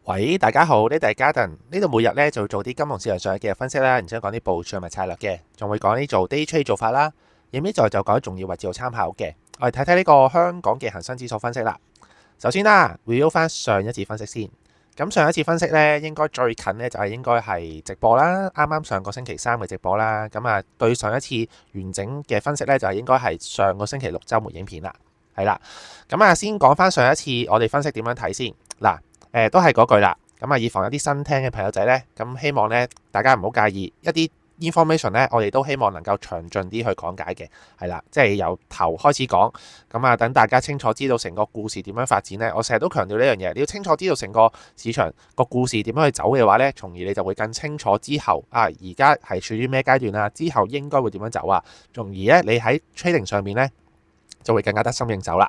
喂，大家好，呢度係 Garden，呢度每日咧就做啲金融市場上嘅技術分析啦，然之後講啲部署同埋策略嘅，仲會講啲做 day trade 做法啦，影片再就講啲重要位置做參考嘅。我哋睇睇呢個香港嘅恒生指數分析啦。首先啦，review 翻上一次分析先。咁上一次分析呢，應該最近呢就係應該係直播啦，啱啱上個星期三嘅直播啦。咁啊，對上一次完整嘅分析呢，就係應該係上個星期六週末影片啦。係啦，咁啊，先講翻上一次我哋分析點樣睇先嗱。都係嗰句啦，咁啊，以防有啲新聽嘅朋友仔呢，咁希望呢大家唔好介意一啲 information 呢，我哋都希望能夠詳盡啲去講解嘅，係啦，即係由頭開始講，咁啊，等大家清楚知道成個故事點樣發展呢。我成日都強調呢樣嘢，你要清楚知道成個市場個故事點樣去走嘅話呢，從而你就會更清楚之後而家係處於咩階段啊，之後應該會點樣走啊，從而呢，你喺 trading 上面呢，就會更加得心應手啦。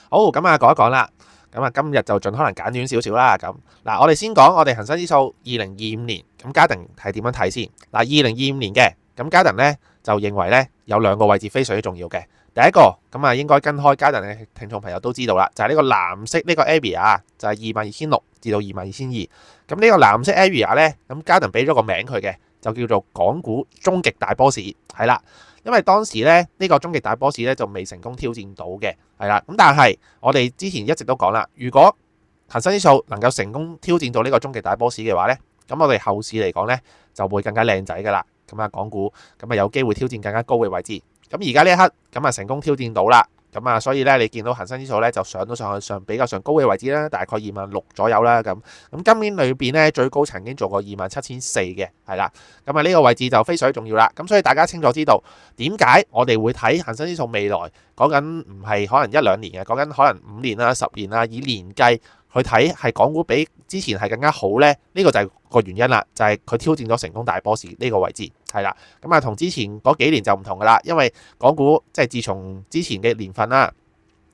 好，咁啊講一講啦。咁啊，今日就盡可能簡短少少啦。咁嗱，我哋先講我哋恒生指數2025年，咁家庭係點樣睇先？嗱，2025年嘅，咁家庭咧就認為咧有兩個位置非常之重要嘅。第一個咁啊，應該跟開家庭嘅聽眾朋友都知道啦，就係呢個藍色呢個 area 就係22,600至到22,200。咁呢個藍色 area 咧，咁家庭俾咗個名佢嘅，就叫做港股終極大波市，係啦。因為當時咧呢個終極大波市咧就未成功挑戰到嘅，係啦。咁但係我哋之前一直都講啦，如果恒生指數能夠成功挑戰到呢個終極大波市嘅話咧，咁我哋後市嚟講咧就會更加靚仔噶啦。咁啊，港股咁啊有機會挑戰更加高嘅位置。咁而家呢一刻咁啊成功挑戰到啦。咁啊，所以咧你見到恒生指數咧就上到上去比較上高嘅位置啦，大概26,000左右啦。咁今年裏邊咧最高曾經做過27,400嘅，係啦。咁啊呢個位置就非常重要啦。咁所以大家清楚知道點解我哋會睇恒生指數未來講緊唔係可能一兩年嘅，講緊可能5年啊、10年啊，以年計去睇係港股比之前係更加好呢？呢個就係個原因啦，就係佢挑戰咗成功大波市呢個位置，係啦。咁啊同之前嗰幾年就唔同噶啦，因為港股即係自從之前嘅年份啦，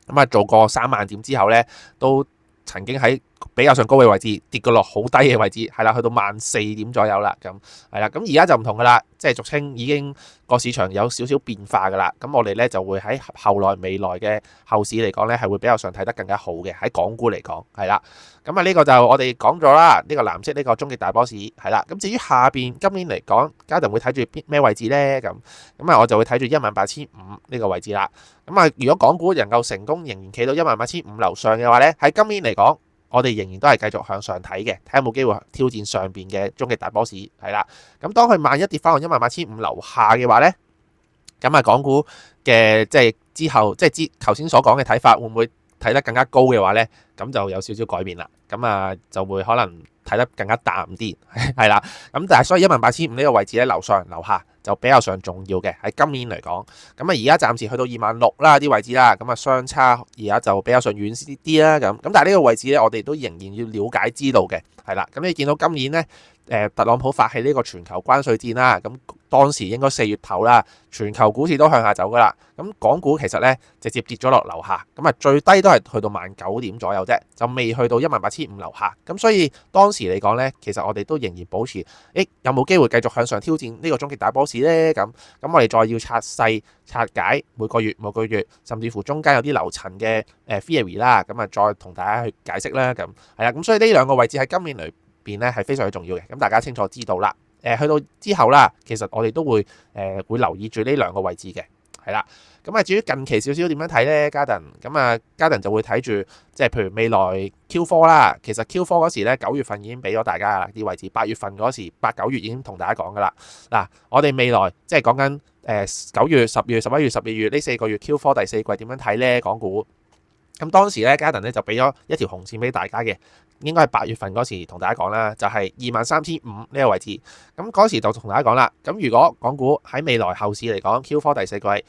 咁啊做過3萬點之後呢，都曾經喺比較上高嘅位置跌過落好低嘅位置，係啦，去到14,000點左右啦，咁係啦。咁而家就唔同噶啦，即係俗稱已經個市場有少少變化噶啦。咁我哋咧就會喺未來嘅後市嚟講咧，係會比較上睇得更加好嘅。喺港股嚟講係啦。咁啊呢個就我哋講咗啦，呢個藍色呢個終極大波市係啦。咁至於下邊今年嚟講，家陣會睇住咩位置咧？咁啊我就會睇住18,500呢個位置啦。咁啊如果港股能夠成功仍然企到18,500樓上嘅話咧，喺今年嚟講，我哋仍然都係繼續向上睇嘅，睇下有冇機會挑戰上邊嘅終極大波市係啦。咁當佢萬一跌翻去18,500樓下嘅話呢，咁啊港股嘅即係之後即係頭先所講嘅睇法，會唔會睇得更加高嘅話呢？咁就有少少改變啦。咁啊就會可能睇得更加淡啲，係啦。咁但係所以18,500呢個位置咧，樓上樓下就比較上重要嘅喺今年嚟講。咁啊而家暫時去到26,000啦啲位置啦，咁啊相差而家就比較上遠啲啦。咁但係呢個位置咧，我哋都仍然要了解知道嘅，係啦。咁你見到今年咧，特朗普發起呢個全球關稅戰啦，咁當時應該4月頭啦，全球股市都向下走噶啦。咁港股其實咧直接跌咗落樓下，咁啊最低都係去到19,000點左右啫，就未去到18,500樓下。咁所以當時嚟講咧，其實我哋都仍然保持，有冇機會繼續向上挑戰呢個終極大波市咧？咁我哋再要拆細拆解每個月，甚至乎中間有啲樓層嘅theory 啦，咁啊再同大家去解釋啦。咁係啦，咁所以呢兩個位置喺今年裏邊咧係非常之重要嘅。咁大家清楚知道啦。去到之後啦，其實我哋都會留意住呢兩個位置嘅，係啦。咁啊，至於近期少少點樣睇呢？家陣咁啊，家陣就會睇住即係譬如未來 Q4 啦。其實 Q4 嗰時咧9月份已經俾咗大家啦啲位置，8月份嗰時8、9月已經同大家講噶啦。嗱，我哋未來即係講緊9月、10月、11月、12月呢4個月 Q4 第4季點樣睇呢？港股咁當時咧，家陣咧就俾咗一條紅線俾大家嘅。應該係8月份嗰時同大家講啦，就係23,500呢個位置。咁嗰時就同大家講啦。咁如果港股喺未來後市嚟講，Q4 第4季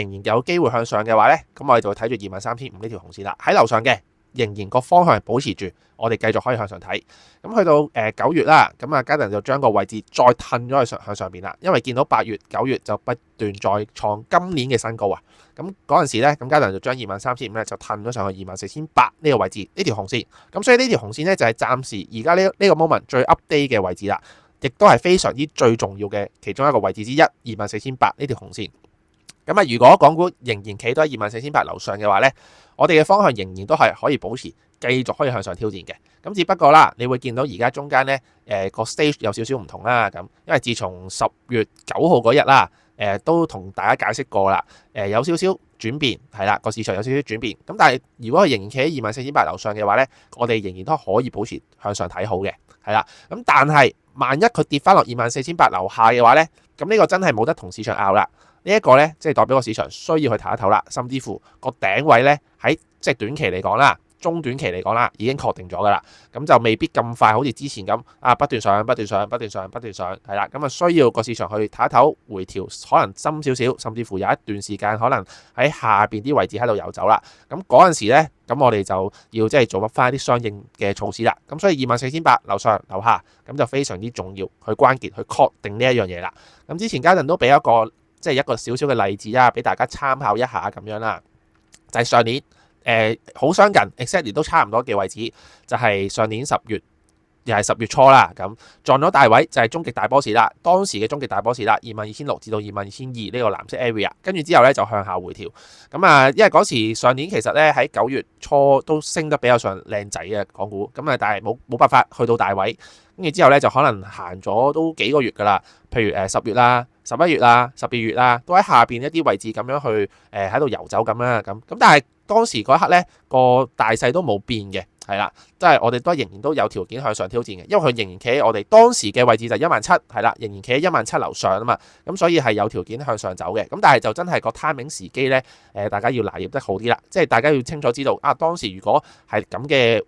仍然有機會向上嘅話呢，咁我哋就會睇住23,500呢條紅線啦。喺樓上嘅仍然個方向係保持住，我哋繼續可以向上睇。咁去到9月啦，咁啊家陣就將個位置再褪咗去向上邊啦。因為見到8月、9月就不斷再創今年嘅新高啊。咁嗰陣時咧，咁家陣就將23,500咧就褪咗上去24,800呢個位置，呢條紅線。咁所以呢條紅線咧就係暫時而家呢個 moment 最 update 嘅位置啦，亦都係非常之最重要嘅其中一個位置之一，24,800呢條紅線。咁啊，如果港股仍然企到喺24,800樓上嘅話呢，我哋嘅方向仍然都係可以保持，繼續可以向上挑戰嘅。咁只不過啦，你會見到而家中間呢個 stage 有少少唔同啦。咁因為自從10月9號嗰日啦，都同大家解釋過啦，有少少轉變係啦，個市場有少少轉變。咁但係如果佢仍然企喺24,800樓上嘅話呢，我哋仍然都可以保持向上睇好嘅，係啦。咁但係萬一佢跌翻落24,800樓下嘅話呢，咁呢個真係冇得同市場拗啦。呢一個呢，即係代表個市場需要去唞一唞啦，甚至乎個頂位呢，喺即係短期嚟講啦，中短期嚟講啦，已經確定咗噶啦，咁就未必咁快好似之前咁不斷上不斷上不斷上不斷上係啦，咁啊需要個市場去唞一唞回調，可能深少少，甚至乎有一段時間可能喺下邊啲位置喺度遊走啦。咁嗰陣時呢，咁我哋就要即係做翻啲相應嘅措施啦。咁所以24,800樓上樓下咁就非常之重要，去關鍵去確定呢一樣嘢啦。咁之前家陣都俾一個即係一個少少嘅例子啦，俾大家參考一下咁樣啦。就係上年好相近 exactly 都差唔多嘅位置，就係上年10月，又係10月初啦。咁撞咗大位就係終極大波市啦。當時嘅終極大波市啦，22,600至到22,200呢個藍色 area， 跟住之後咧就向下回調。咁啊，因為嗰時上年其實咧喺9月初都升得比較上靚仔嘅港股，咁啊但係冇辦法去到大位，跟住之後咧就可能行咗都幾個月噶啦。譬如10月啦、11月啦、12月啦，都喺下邊一啲位置咁樣去喺度遊走咁啦。咁但係當時嗰一刻咧個大勢都冇變嘅，係啦，即係我哋都仍然都有條件向上挑戰嘅，因為佢仍然企喺我哋當時嘅位置就17,000，係啦，仍然企喺17,000樓上啊嘛，咁所以係有條件向上走嘅。咁但係就真係個 timing 時機咧，大家要拿捏得好啲啦，即係大家要清楚知道當時如果係咁嘅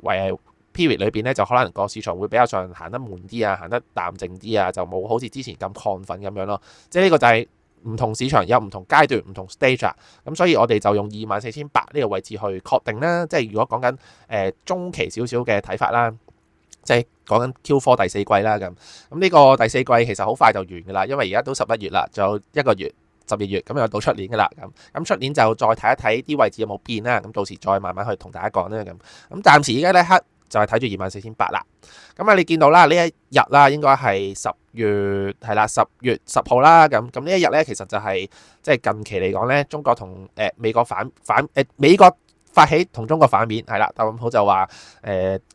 period 裏邊咧，就可能個市場會比較上行得悶啲啊，行得淡靜啲啊，就冇好似之前咁亢奮咁樣咯。即係呢個就係唔同市場有唔同階段、唔同 stage 啊。咁所以我哋就用24,800呢個位置去確定啦。即係如果講緊中期少少嘅睇法啦，即係講緊 Q4 第四季啦。咁呢個第四季其實好快就完㗎啦，因為而家都11月啦，仲有1個月12月，咁又到出年㗎啦。咁出年就再睇一睇啲位置有冇變啦。咁到時再慢慢去同大家講啦。咁暫時而家呢刻就係睇住24,800啦。咁啊，你見到啦，呢一日啦，應該係10月10號啦。咁呢一日咧，其實就係即係近期嚟講咧，中國同美國美國發起同中國反面係啦，特朗普就話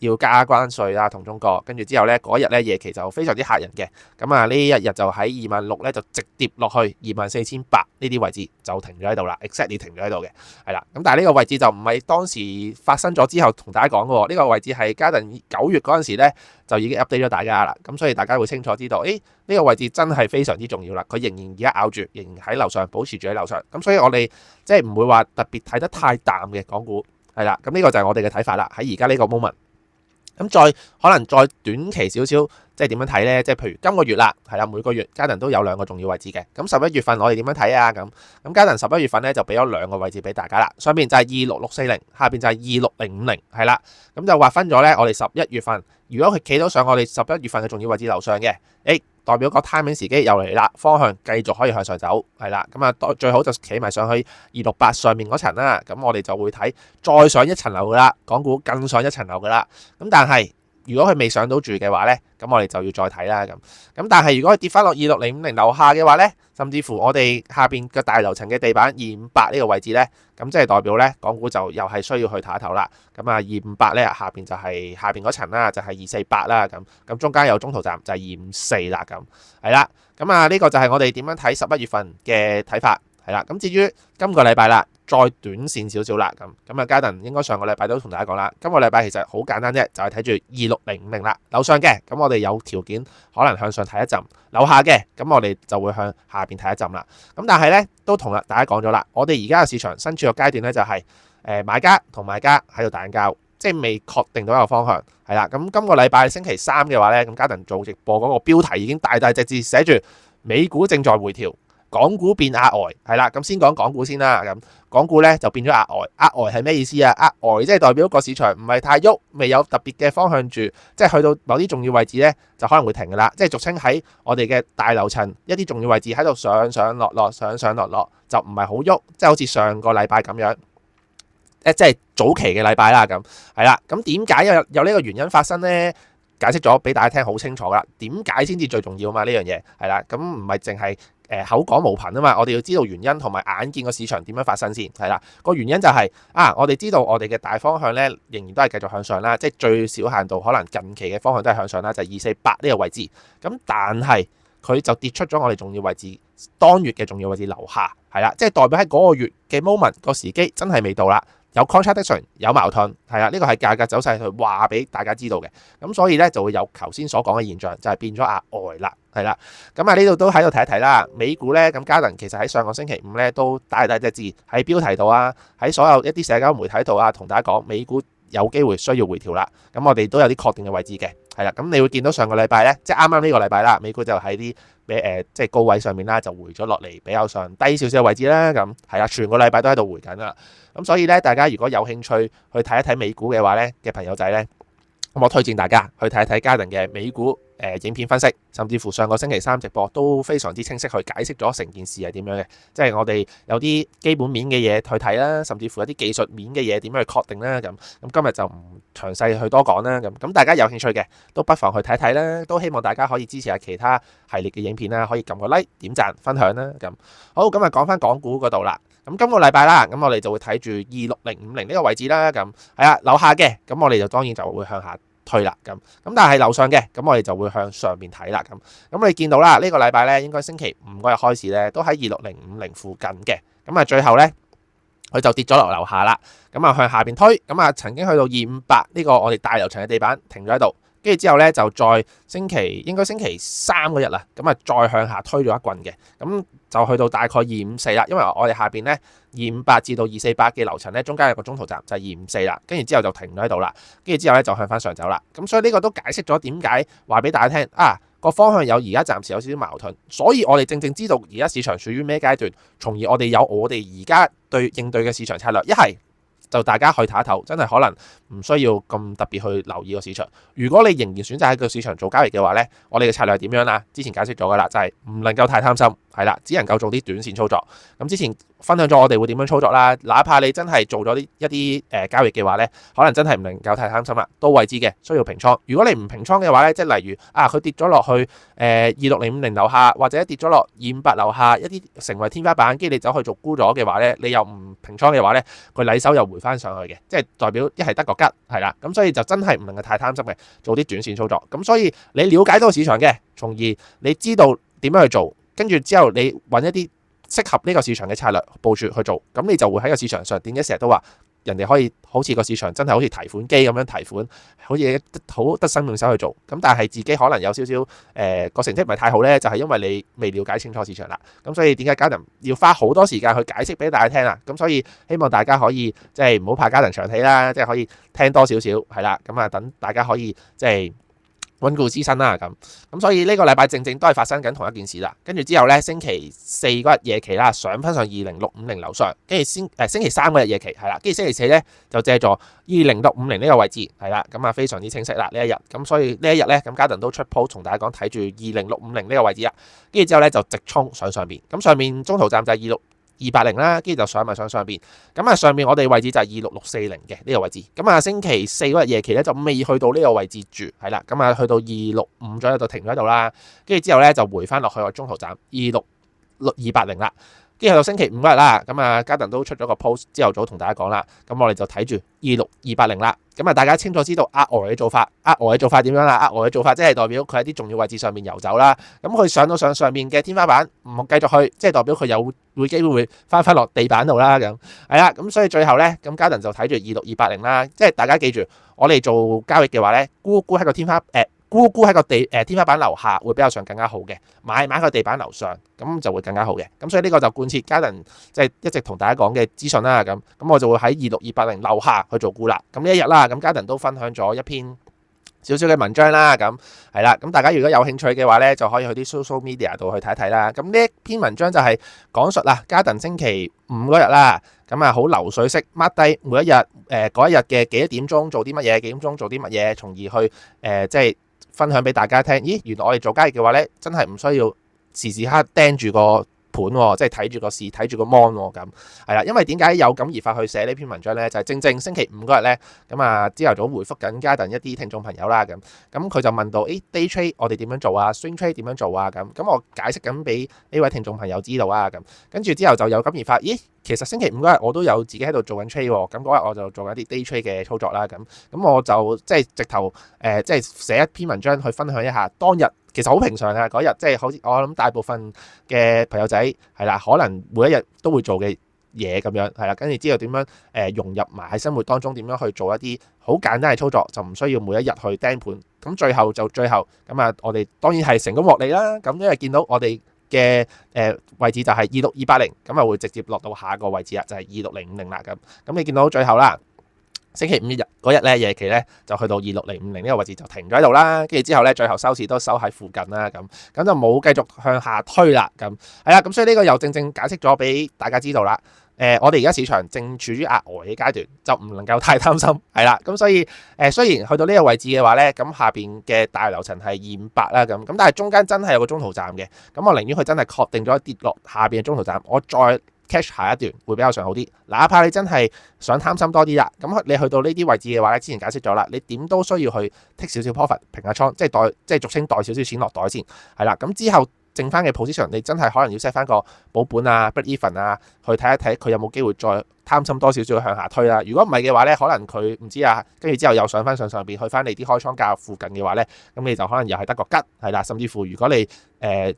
要加關稅啦，同中國，跟住之後咧嗰日咧夜期就非常之嚇人嘅。咁啊，呢一日就喺26,000咧就直跌落去24,800呢啲位置就停咗喺度啦 ，exactly 停咗喺度嘅，係啦。咁但係呢個位置就唔係當時發生咗之後同大家講嘅喎，呢個位置係家陣9月嗰陣時咧就已經 update 咗大家啦。咁所以大家會清楚知道，呢個位置真係非常之重要啦。佢仍然而家咬住，仍然喺樓上，保持住喺樓上。咁所以我哋即係唔會話特別睇得太淡嘅港股，係啦。咁呢個就係我哋嘅睇法啦。喺而家呢個 moment，咁再可能再短期少少，即係點樣睇呢？即係譬如今個月啦，係啦，每個月嘉頓都有兩個重要位置嘅。咁11月份我哋點樣睇啊？咁嘉頓11月份咧就俾咗兩個位置俾大家啦。上邊就係26640，下邊就係26050，係啦。咁就劃分咗咧，我哋11月份如果佢企到上我哋11月份嘅重要位置樓上嘅，代表個 timing 時機又嚟啦，方向繼續可以向上走，係啦。咁啊，最好就企埋上去268上面嗰層啦。咁我哋就會睇再上一層樓噶啦，港股更上一層樓噶啦。咁但係如果佢未上到住嘅話呢，咁我哋就要再睇啦。咁但係如果佢跌翻落26050樓下嘅話呢，甚至乎我哋下邊嘅大樓層嘅地板258呢個位置呢，咁即係代表呢，港股就又係需要去唞一唞啦。咁啊258呢，下邊就係下邊嗰層啦，就係248啦。咁中間有中途站就係254啦。咁係啦。咁啊呢個就係我哋點樣睇11月份嘅睇法。係啦，咁至於今個禮拜啦，再短線少少啦，咁啊，嘉頓應該上個禮拜都同大家講啦，今個禮拜其實好簡單啫，就係睇住26050啦，樓上嘅，咁我哋有條件可能向上睇一陣，樓下嘅，咁我哋就會向下邊睇一陣啦。咁但係呢，都同大家講咗啦，我哋而家嘅市場身處個階段呢，就係買家同賣家喺度打交，即係未確定到一個方向，係啦。咁今個禮拜星期三嘅話呢，咁嘉頓做直播嗰個標題已經大大隻字寫住美股正在回調，港股變額外，係啦，咁先講港股先啦。咁港股咧就變咗額外，額外係咩意思啊？額外即係代表個市場唔係太喐，未有特別嘅方向住，即係去到某啲重要位置咧就可能會停噶啦。即係俗稱喺我哋嘅大樓層一啲重要位置喺度上上落落，上上落落，就唔係好喐，即係好似上個禮拜咁樣，即係早期嘅禮拜啦。咁係啦，咁點解有呢個原因發生咧？解釋咗俾大家聽好清楚噶啦，點解先至最重要嘛？呢樣嘢係啦，咁唔係淨係口講無憑啊嘛，我哋要知道原因同埋眼見個市場點樣發生先，係啦。個原因就係我哋知道我哋嘅大方向咧仍然都係繼續向上啦，即係最少限度可能近期嘅方向都係向上啦，就係248呢個位置。咁但係佢就跌出咗我哋重要位置當月嘅重要位置樓下，係啦，即係代表喺嗰個月嘅 moment 個時機真係未到啦。有 contradiction 有矛盾，係啦，呢個係價格走勢去話俾大家知道嘅，咁所以咧就會有頭先所講嘅現象，就係變咗額外啦，係啦，咁呢度都喺度睇一睇啦。美股咧，咁嘉頓其實喺上個星期五咧都大隻字喺標題度啊，喺所有一啲社交媒體度啊，同大家講美股有機會需要回調啦。咁我哋都有啲確定嘅位置嘅，係啦，咁你會見到上個禮拜咧，即係啱啱呢個禮拜啦，美股就喺啲即係高位上面啦，就回咗落嚟比較上低少少嘅位置啦。咁係啦，全個禮拜都喺度回緊啦。咁所以咧，大家如果有興趣去睇一睇美股嘅話咧嘅朋友仔咧，咁我推薦大家去睇一睇嘉頓嘅美股影片分析，甚至乎上個星期三直播都非常之清晰去解釋咗成件事係點樣嘅，即係我哋有啲基本面嘅嘢去睇啦，甚至乎有啲技術面嘅嘢點樣去確定啦。咁今日就唔詳細去多講啦。咁大家有興趣嘅都不妨去睇睇啦，都希望大家可以支持下其他系列嘅影片啦，可以撳個 like、點讚、分享啦。咁好，咁講翻港股嗰度啦。咁今個禮拜啦，咁我哋就會睇住26050呢個位置啦。咁係啊，樓下嘅，咁我哋就當然就會向下推啦。咁但係樓上嘅，咁我哋就會向上面睇啦。咁你見到啦，呢個禮拜咧，應該星期五嗰日開始咧，都喺26050附近嘅。咁最後咧，佢就跌咗落樓下啦。咁向下邊推，咁曾經去到258呢個我哋大樓層嘅地板停咗喺度。跟住之後咧，就再應該星期三嗰日啦，咁再向下推咗一棍嘅，咁就去到大概254啦。因為我哋下邊咧258至到248嘅樓層咧，中間有個中途站就係254啦，跟住之後就停咗喺度啦，跟住之後咧就向翻上走啦。咁所以呢個都解釋咗點解話俾大家聽個方向有而家暫時有少少矛盾，所以我哋正知道而家市場處於咩階段，從而我哋有我哋而家應對嘅市場策略，一係就大家去睇一睇，真係可能唔需要咁特別去留意個市場。如果你仍然選擇喺個市場做交易嘅話呢，我哋嘅策略係點樣啦？之前解釋咗噶啦，就係唔能夠太貪心，係啦，只能夠做啲短線操作。咁之前分享咗我哋會點樣操作啦。哪怕你真係做咗一啲交易嘅話呢，可能真係唔能夠太貪心啦。到位置嘅需要平倉。如果你唔平倉嘅話呢，即係例如佢跌咗落去26050樓下，或者跌咗落258樓下一啲成為天花板，跟住你走去做沽咗嘅話呢，你又唔平倉嘅話呢，佢禮手又回翻上去嘅，即係代表一係得個吉，係啦。咁所以就真係唔能夠太貪心嘅，做啲短線操作。咁所以你了解到市場嘅，從而你知道點樣去做，跟住之後你揾一啲適合呢個市場嘅策略部署去做，咁你就會喺個市場上。點解成日都話人哋可以好似個市場真係好似提款機咁樣提款，好似好得心應手去做，咁但係自己可能有少少個成績唔係太好呢，就係因為你未了解清楚市場啦。咁所以點解嘉頓要花好多時間去解釋俾大家聽啦？咁所以希望大家可以即係唔好怕嘉頓長氣啦，即係可以聽多少少係啦。咁等大家可以即係溫故知新啦。咁所以呢個禮拜正都係發生緊同一件事啦。跟住之後咧，星期四嗰日夜期啦，上翻上20650樓上，跟住星期三嗰日夜期係啦，跟住星期四咧就借助20650呢個位置係啦，咁非常之清晰啦呢一日。咁所以呢一日咧，咁嘉頓都出 post 同大家講睇住20650呢個位置啦。跟住之後咧就直衝上邊，咁上面中途站就係280啦，跟住就上邊。咁上面我哋位置就係26640嘅呢個位置。咁星期四嗰日夜期咧就未去到呢個位置住，係啦。咁去到265左右就停咗喺度啦。跟住之後咧就回翻落去個中途站280啦。跟住去到星期五嗰日啦，咁嘉頓都出咗個 post，朝頭早同大家講啦。咁我哋就睇住26280啦。咁大家清楚知道額外嘅做法，點樣啦？額外嘅做法即係代表佢喺啲重要位置上面遊走啦。咁佢上到上面嘅天花板唔繼續去，即係代表佢會機會翻落地板度啦。咁係啦，咁所以最後咧，咁嘉頓就睇住26280啦。即係大家記住，我哋做交易嘅話咧，沽喺個天花板樓下會比較上更加好嘅，買個地板樓上咁就會更加好嘅。咁所以呢個就貫徹嘉頓即係一直同大家講嘅資訊啦。咁我就會喺26280樓下去做沽啦。咁呢一日啦，咁嘉頓都分享咗一篇少少嘅文章啦。咁係啦，咁大家如果有興趣嘅話咧，就可以去啲 social media 度去睇睇啦。咁呢一篇文章就係講述啦，嘉頓星期五嗰日啦，咁好流水式 mark 低每一日嗰一日嘅幾多點鐘做啲乜嘢，幾點鐘做啲乜嘢，從而去即係分享俾大家聽。咦，原來我哋做交易嘅話咧，真係唔需要時時刻盯住個盤喎，即係睇住個市睇住個 mon 喎咁係啦。因為點解有感而發去寫呢篇文章咧？就係正正星期五嗰日咧，咁啊朝頭早回覆緊Garden一啲聽眾朋友啦，咁佢就問到day trade 我哋點樣做啊，swing trade 點樣做啊咁我解釋緊俾呢位聽眾朋友知道啊咁，跟住之後就有感而發，其實星期五嗰日我都有自己喺度做緊 trade 喎，咁嗰日我就做緊啲 day trade 嘅操作啦，咁我就即係直頭即係寫一篇文章去分享一下當日其實好平常嘅嗰日，即係好似我諗大部分嘅朋友仔係啦，可能每一日都會做嘅嘢咁樣係啦，跟住之後點樣融入埋喺生活當中，點樣去做一啲好簡單嘅操作，就唔需要每一日去盯盤，咁最後咁啊，我哋當然係成功獲利啦，咁因為見到我哋嘅位置就係26280，咁啊會直接落到下個位置啦，就係26050啦咁你見到最後啦，星期五日嗰日咧夜期咧就去到26050呢個位置就停咗喺度啦，跟住之後咧最後收市都收喺附近啦，咁就冇繼續向下推啦，咁係啦，咁所以呢個又正正解釋咗俾大家知道啦。我哋而家市場正處於額外嘅階段，就唔能夠太擔心，係啦。咁所以雖然去到呢個位置嘅話咧，咁下邊嘅大樓層係258啦，咁但係中間真係有個中途站嘅，咁我寧願佢真係確定咗跌落下邊嘅中途站，我再 catch 下一段會比較上好啲。哪怕你真係想貪心多啲啦，咁你去到呢啲位置嘅話咧，之前解釋咗啦，你點都需要去 take 少少 profit 平下倉，即係俗稱袋少少錢落袋先，係啦。咁之後剩翻嘅 position，你真係可能要 set 翻個保本啊、break even 啊，去睇一睇佢有冇機會再貪心多少少向下推啦。如果唔係嘅話咧，可能佢唔知啊，跟住之後又上邊去翻你啲開倉價附近嘅話咧，咁你就可能又係得個吉係啦。甚至乎如果你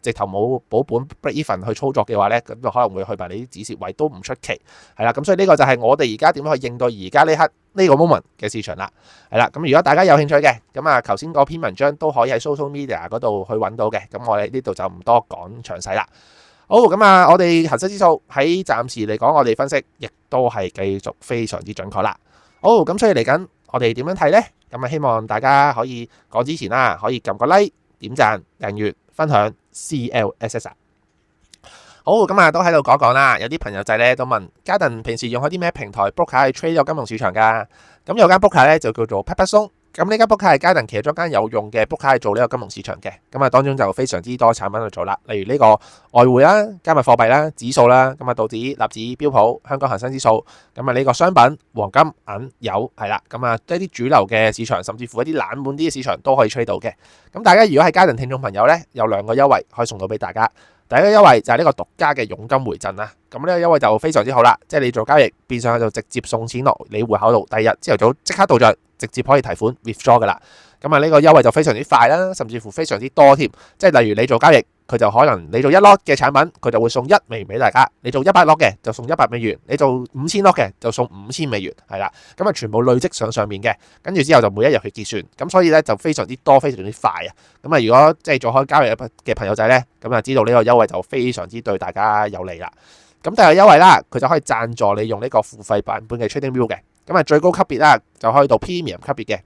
直頭冇保本 break even 去操作嘅話咧，咁就可能會去埋你啲止蝕位都唔出奇係啦。咁所以呢個就係我哋而家點樣去應對而家呢刻呢個 moment 嘅市場啦，係啦。咁如果大家有興趣嘅，咁啊頭先嗰篇文章都可以喺 social media 嗰度去揾到嘅，咁我哋呢度就唔多講詳細啦。好，咁啊，我哋恒生指數喺暫時嚟講，我哋分析亦都係繼續非常之準確啦。好，咁所以嚟緊我哋點樣睇呢？咁啊，希望大家可以講之前啦，可以撳個 like、點讚、訂閱、分享 CLSS。好，咁啊都喺度講啦。有啲朋友仔咧都問，Garden平時用開啲咩平台 broker 去 trade 咗金融市場㗎？咁有間 broker 咧就叫做 Pepperstone。咁呢間 broker 係 Garden 其中間有用嘅 broker 去做呢個金融市場嘅。咁啊當中就非常之多產品去做啦，例如呢個外匯啦、加密貨幣啦、指數啦，咁啊道指、納指、標普、香港恒生指數，咁啊呢個商品、黃金、銀、油係啦，咁啊一啲主流嘅市場，甚至乎一啲冷門啲嘅市場都可以 trade 到嘅。咁大家如果係 Garden 聽眾朋友咧，有2個優惠可以送到俾大家。第一個優惠就係呢個獨家嘅佣金回贈啦，咁呢個優惠就非常之好啦，即係你做交易變相就直接送錢落你戶口度，第二日朝頭早即刻到帳，直接可以提款 withdraw 噶啦。咁啊呢個優惠就非常之快啦，甚至乎非常之多添，即係例如你做交易，佢就可能你做1 lot 嘅產品，佢就會送1美元俾大家；你做100 lot 嘅就送100美元；你做5000 lot 嘅就送5000美元，係啦。咁啊全部累積上面嘅，跟住之後就每一日去結算，咁所以咧就非常之多，非常之快啊。咁啊如果即係做開交易嘅朋友仔咧，咁啊知道呢個優惠就非常之對大家有利啦。咁第二個優惠啦，佢就可以贊助你用呢個付費版本嘅 TradingView 嘅，咁啊最高級別啦就可以到 Premium 級別嘅。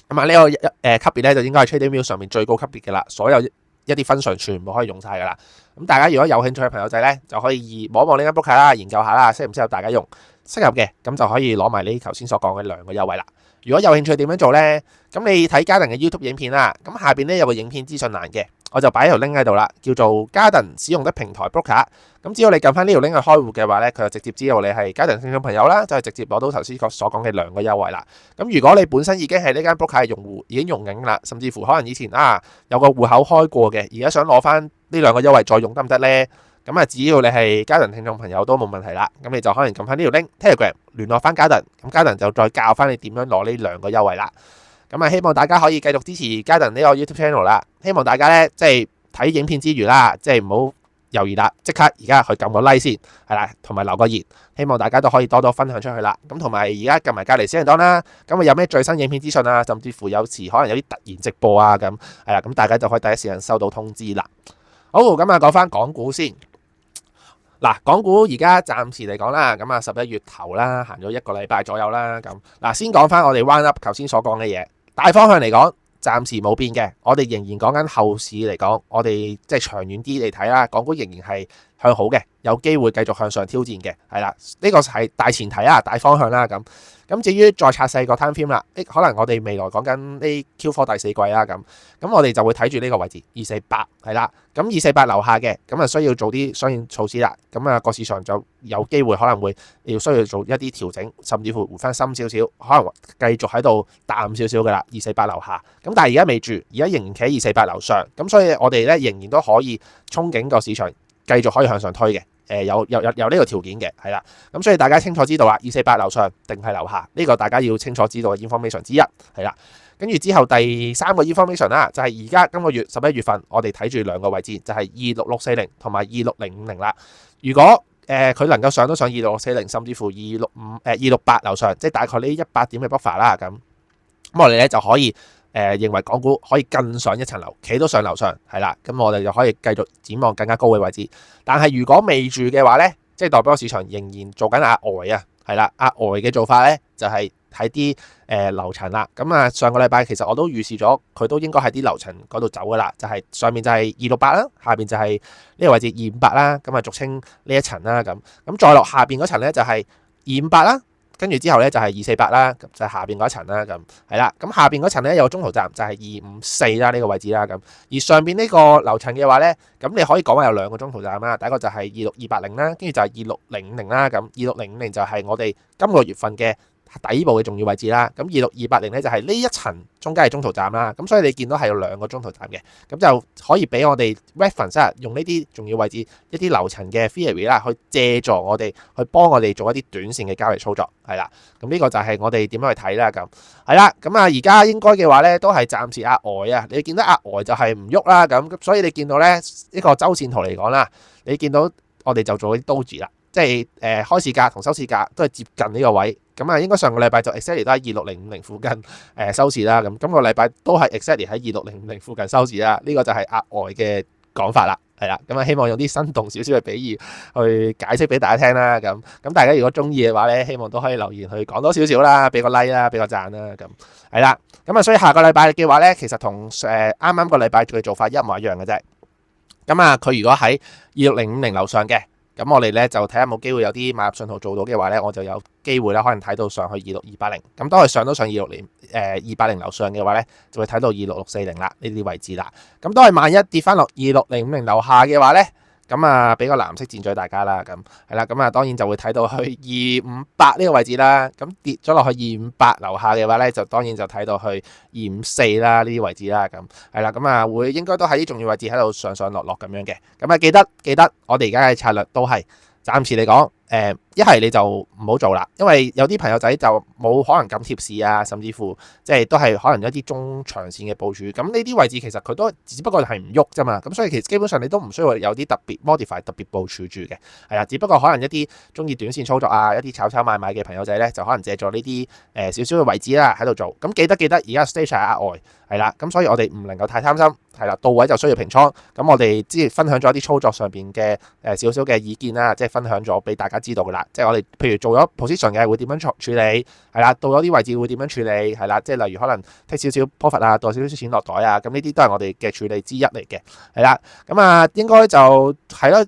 咁啊呢個級別咧就應該係 TradingView 上面最高級別嘅啦，所有一啲分數全部可以用晒噶啦。咁大家如果有興趣嘅朋友仔咧，就可以望一望呢間 broker 啦，研究下啦，適唔適合大家用，適合嘅咁就可以攞埋呢頭先所講嘅2個優惠啦。如果有興趣點樣做呢？咁你睇 Garden 嘅 YouTube 影片啦，咁下邊咧有個影片資訊欄嘅，我就擺一條 link 喺度啦，叫做 Garden 使用的平台 broker。咁只要你撳翻呢條 link 去開戶嘅話咧，佢就直接知道你係 Garden 聽眾朋友啦，就係直接攞到頭先所講嘅2個優惠啦。咁如果你本身已經係呢間 broker 嘅用戶，已經用緊啦，甚至乎可能以前有個戶口開過嘅，而家想攞翻呢2個優惠再用得唔得呢？咁啊，只要你係 Garden 聽眾朋友都冇問題啦。咁你就可能撳翻呢條 link Telegram 聯絡翻 Garden， 咁 Garden 就再教翻你點樣攞呢2個優惠啦。咁啊，希望大家可以繼續支持 Garden 呢個 YouTube channel 啦。希望大家咧即係睇影片之餘啦，即係唔好猶豫啦，即刻而家去撳個 like 先，係啦，同埋留個言。希望大家都可以多多分享出去啦。咁同埋而家撳埋隔離小鈴鐺啦。咁啊有咩最新影片資訊啊，甚至乎有時可能有啲突然直播啊，咁係啦，咁大家就可以第一時間收到通知啦。好，咁啊講翻港股先。嗱，港股而家暫時嚟講啦，咁啊11月頭啦，行咗1個禮拜左右啦。咁嗱，先講翻我哋 round up 頭先所講嘅嘢，大方向嚟講暫時冇變嘅。我哋仍然講緊後市嚟講，我哋即係長遠啲嚟睇啦，港股仍然係向好嘅，有機會繼續向上挑戰嘅，係啦，呢個係大前提啊，大方向啦咁至於再拆細個 time frame 啦，可能我哋未來講緊呢 Q4 第四季啦咁我哋就會睇住呢個位置248係啦，咁248樓下嘅咁需要做啲相應措施啦，個市場就有機會可能會需要做一啲調整，甚至乎回翻深少少，可能繼續喺度淡少少噶啦248樓下，但係而家未住，而家仍然企喺248樓上，所以我哋咧仍然都可以憧憬個市場繼續可以向上推嘅。有呢個條件嘅，係啦，咁所以大家清楚知道啦，248樓上定係樓下，呢個大家要清楚知道嘅 information 之一，係啦。跟住之後第三個 information 啦，就係而家今個月11月份，我哋睇住兩個位置，就係26640同埋26050啦。如果佢能夠上到上26640，甚至乎268樓上，即係大概呢100點嘅 buffer 啦，咁我哋咧就可以認為港股可以更上一層樓，企到上樓上，係啦，咁我哋就可以繼續展望更加高嘅位置。但係如果未住嘅話呢，即係代表個市場仍然做緊額外啊，係啦，額外嘅做法呢，就係喺啲樓層啦。咁上個禮拜其實我都預示咗，佢都應該喺啲樓層嗰度走噶啦，就係上面就係268啦，下邊就係呢個位置258啦，咁俗稱呢一層啦，咁再落下邊嗰層呢，就係258啦。跟住之後咧就係248啦，就係下邊嗰一層啦，咁係啦。咁下邊嗰層咧有中途站就係254啦，呢個位置啦，咁而上邊呢個樓層嘅話咧，咁你可以講話有兩個中途站啦。第一個就係26280啦，跟住就係26050啦，咁26050就係我哋今個月份嘅底部嘅重要位置啦。咁26280咧就係呢一層中間係中途站啦。咁所以你見到係有兩個中途站嘅，咁就可以俾我哋 reference 用呢啲重要位置一啲樓層嘅 theory 啦，去借助我哋去幫我哋做一啲短線嘅交易操作，係啦。咁呢個就係我哋點樣去睇啦，咁係啦。咁而家應該嘅話咧，都係暫時額外啊。你見到額外就係唔喐啦，咁所以你見到咧呢個周線圖嚟講啦，你見到我哋就做啲 doji 啦。即係開市價同收市價都係接近呢個位，咁應該上個禮拜就 exactly 都喺26050附近收市啦，咁今個禮拜都係 exactly 喺26050附近收市啦，呢個就係額外嘅講法啦，係啦，咁希望用啲生動少少嘅比喻去解釋俾大家聽啦，咁大家如果中意嘅話咧，希望都可以留言去講多少少啦，俾個 like 啦，俾個讚啦，咁係啦，咁所以下個禮拜嘅話咧，其實同啱啱個禮拜嘅做法一模一樣嘅啫，咁佢如果喺26050樓上嘅。咁我哋咧就睇下有冇機會有啲買入信號做到嘅話咧，我就有機會啦，可能睇到上去26280。咁當佢上到上280樓上嘅話咧，就會睇到26640啦，呢啲位置啦。咁當係萬一跌翻落26050樓下嘅話咧，咁俾個藍色箭嘴大家啦，咁係啦，咁當然就會睇到去258呢個位置啦。咁跌咗落去258樓下嘅話咧，就當然就睇到去254啦呢啲位置啦。咁係啦，咁會應該都喺啲重要位置喺度上上落落咁樣嘅。咁記得我哋而家嘅策略都係暫時嚟講。一係你就唔好做啦，因為有啲朋友仔就冇可能咁貼市啊，甚至乎即係都係可能一啲中長線嘅部署。咁呢啲位置其實佢都只不過係唔喐啫嘛，咁所以其實基本上你都唔需要有啲特別 modify 特別部署住嘅，係啦，只不過可能一啲中意短線操作啊，一啲炒買賣嘅朋友仔咧，就可能借助呢啲少少嘅位置啦喺度做。咁記得而家 stage 係額外，係啦，咁所以我哋唔能夠太貪心，係啦，到位就需要平倉。咁我哋之前分享咗一啲操作上邊嘅少少嘅意見啦，即係分享咗俾大家知道噶啦。即係我哋譬如做咗 position 嘅會點樣處理，係啦，到咗啲位置會點樣處理，係啦，即係例如可能 take 少少 profit 啊，袋少少錢落袋啊，咁呢啲都係我哋嘅處理之一嚟嘅，係啦，咁應該就係咯。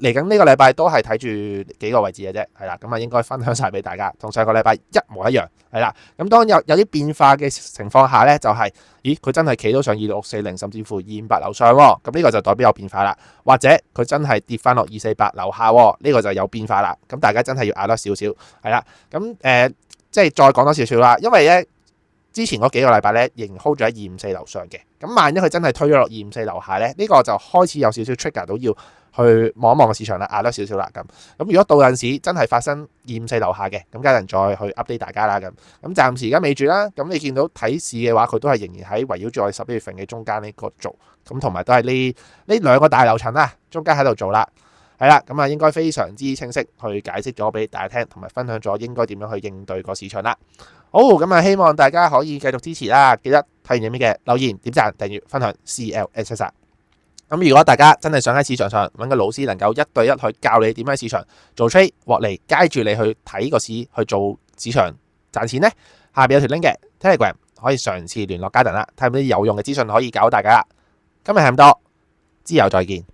嚟緊呢個禮拜都係睇住幾個位置嘅啫，係啦，咁應該分享晒俾大家，同上個禮拜一模一樣，係啦。咁當有啲變化嘅情況下呢，就係，佢真係企到上26640，甚至乎258樓上喎，咁呢個就代表有變化啦。或者佢真係跌翻落248樓下喎，呢個就有變化啦。咁大家真係要壓多少少，係啦。咁即係再講多少少啦，因為呢之前嗰幾個禮拜呢，仍然 hold 咗喺254樓上嘅。咁萬一佢真係推咗落254樓下呢，呢個就開始有少少 trigger 到要去望一望個市場啦，壓多少少啦咁。如果到陣時真係發生254樓下嘅，咁家人再去 update 大家啦咁。咁暫時而家未住啦。咁你見到睇市嘅話，佢都係仍然喺圍繞住我哋11月份嘅中間呢個做。咁同埋都係呢兩個大樓層啦，中間喺度做啦。係啦，咁應該非常之清晰去解釋咗俾大家聽，同埋分享咗應該點樣去應對個市場啦。好，咁希望大家可以繼續支持啦。記得睇完影片嘅留言、點讚、訂閱、分享 CLS。咁如果大家真係想喺市場上揾個老師能夠1對1去教你點喺市場做 trade 獲利，guide住你去睇個市去做市場賺錢呢，下邊有條 link 嘅 Telegram 可以嘗試聯絡Garden啦，睇下有冇啲有用嘅資訊可以教大家啦。今日係咁多，之後再見。